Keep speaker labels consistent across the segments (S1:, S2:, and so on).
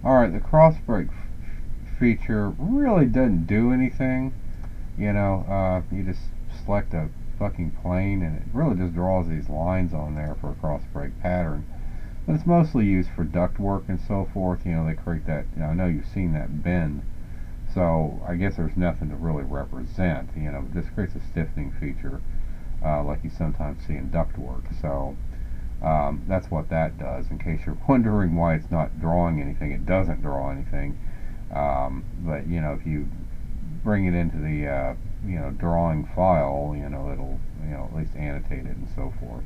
S1: Alright, the cross break feature really doesn't do anything. You know, you just select a fucking plane and it really just draws these lines on there for a cross break pattern. But it's mostly used for duct work and so forth. You know, they create that, you know, I know you've seen that bend. So I guess there's nothing to really represent. You know, this creates a stiffening feature like you sometimes see in duct work. So that's what that does. In case you're wondering why it's not drawing anything, it doesn't draw anything. But you know, if you bring it into the you know, drawing file, you know, it'll, you know, at least annotate it and so forth.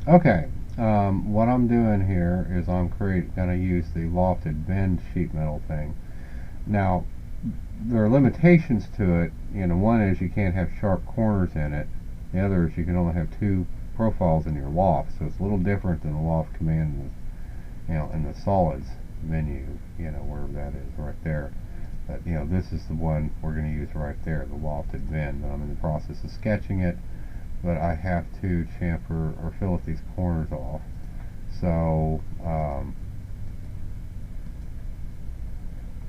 S1: Okay, what I'm doing here is I'm going to use the Lofted bend sheet metal thing. Now, there are limitations to it. You know, one is you can't have sharp corners in it. The other is you can only have two profiles in your loft, so it's a little different than the loft command in the, you know, in the solids menu, you know, wherever that is right there. But you know, this is the one we're going to use right there, the lofted bend. I'm in the process of sketching it, but I have to chamfer or fillet these corners off. So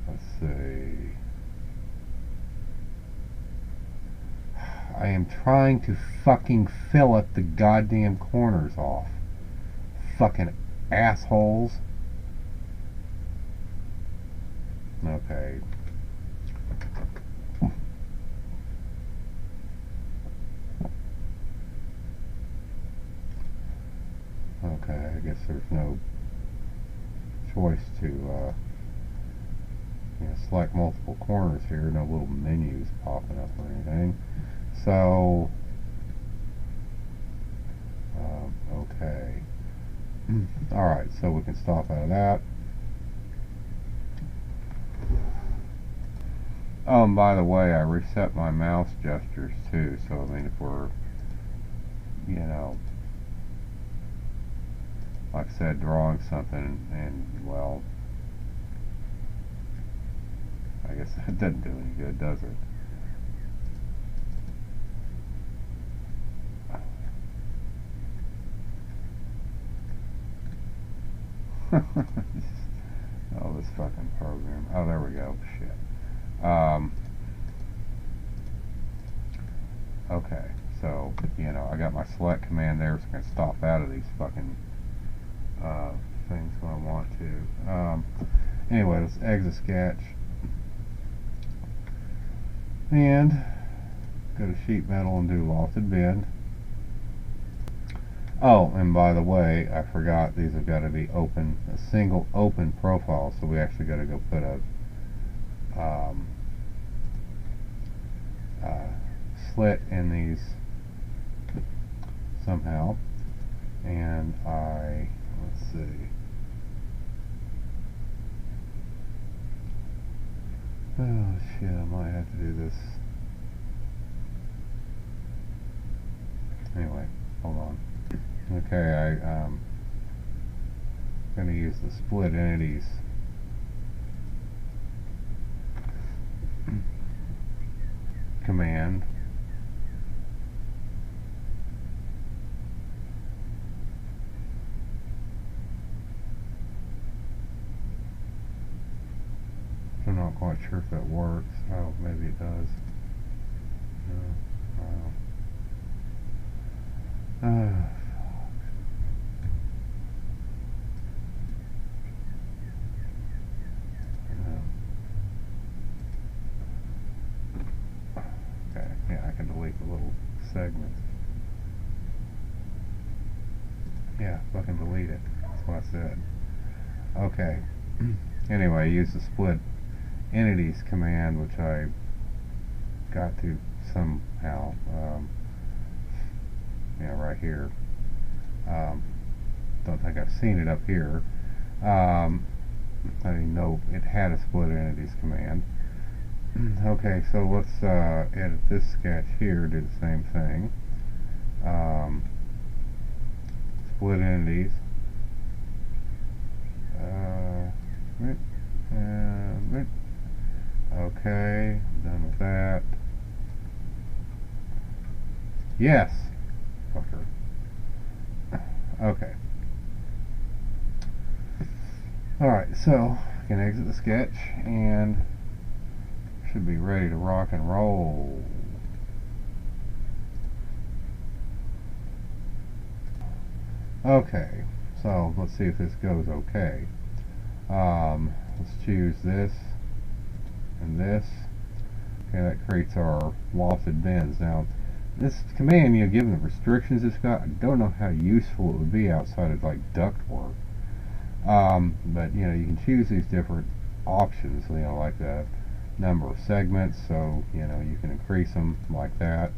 S1: let's see. I am trying to fucking fillet the goddamn corners off. Fucking assholes. Okay. Okay, I guess there's no choice to you know, select multiple corners here. No little menus popping up or anything. So, okay. Alright, so we can stop out of that. Oh, and by the way, I reset my mouse gestures too, so I mean, if we're, you know, like I said, drawing something and, well, I guess that doesn't do any good, does it? Oh, this fucking program. Oh, there we go. Shit. Okay, so, you know, I got my select command there, so I can stop out of these fucking things when I want to. Anyway, let's exit sketch. And go to sheet metal and do lofted bend. Oh, and by the way, I forgot these have got to be open, a single open profile, so we actually got to go put a slit in these somehow. And let's see. Oh shit, I might have to do this. Anyway, hold on. Okay, I'm going to use the split entities command. I'm not quite sure if that works. Oh, maybe it does. No. Okay, yeah, I can delete the little segments. Yeah, fucking delete it. That's what I said. Okay. Anyway, use the split entities command, which I got to somehow. Yeah, right here. Don't think I've seen it up here. I didn't know it had a split entities command. Okay, so let's edit this sketch here, do the same thing. Split entities. Okay, done with that. Yes! Fucker. Okay. Alright, so I can exit the sketch and should be ready to rock and roll. Okay, so let's see if this goes okay. Let's choose this and this. Okay, that creates our lofted bins. Now, this command, given the restrictions it's got, I don't know how useful it would be outside of like ductwork. But you can choose these different options. Like the number of segments. So you can increase them like that.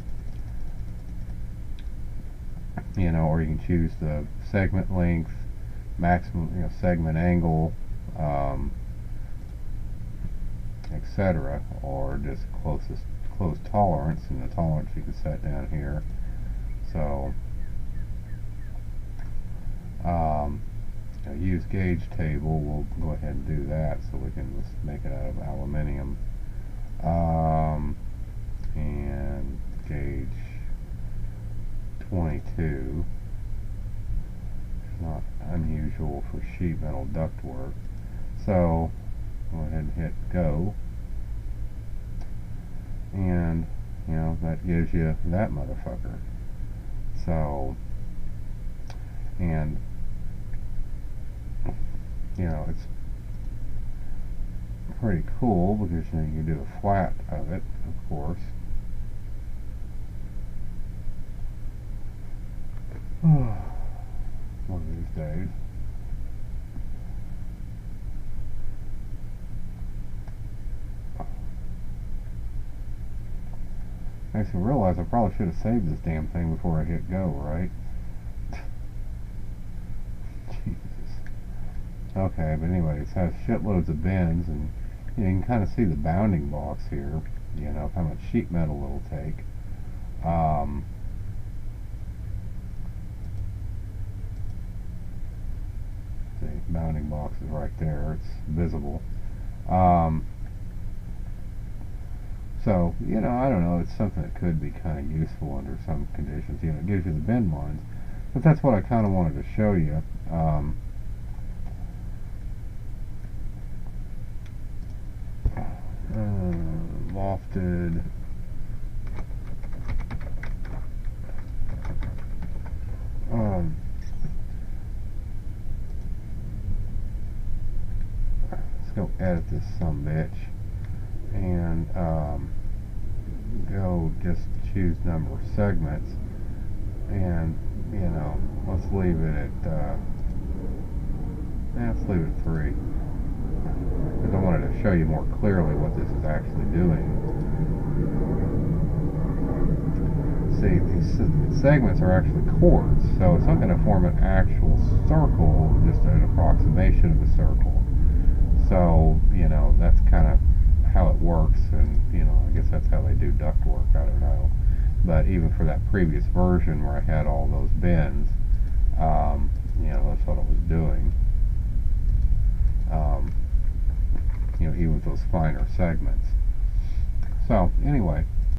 S1: Or you can choose the segment length, maximum, segment angle, etc., or just close tolerance, and the tolerance you can set down here. So use gauge table. We'll go ahead and do that, so we can just make it out of aluminium, and gauge 22. Not unusual for sheet metal ductwork. So go ahead and hit go, and that gives you that motherfucker. So, and it's pretty cool because you can do a flat of it, of course. One of these days. I actually realized I probably should have saved this damn thing before I hit go, right? Jesus. Okay, but anyway, it has shitloads of bins, and you can kind of see the bounding box here, how much sheet metal it'll take. See, bounding box is right there, it's visible. So, I don't know, it's something that could be kind of useful under some conditions. It gives you the bin lines. But that's what I kind of wanted to show you. Lofted. Let's go edit this sumbitch. And go just choose number of segments, and let's leave it at let's leave it at 3, because I wanted to show you more clearly what this is actually doing. See, these segments are actually chords, so it's not going to form an actual circle, just an approximation of a circle. So that's kind of how it works, and I guess that's how they do ductwork. I don't know, but even for that previous version where I had all those bins, that's what I was doing. Even with those finer segments. So anyway,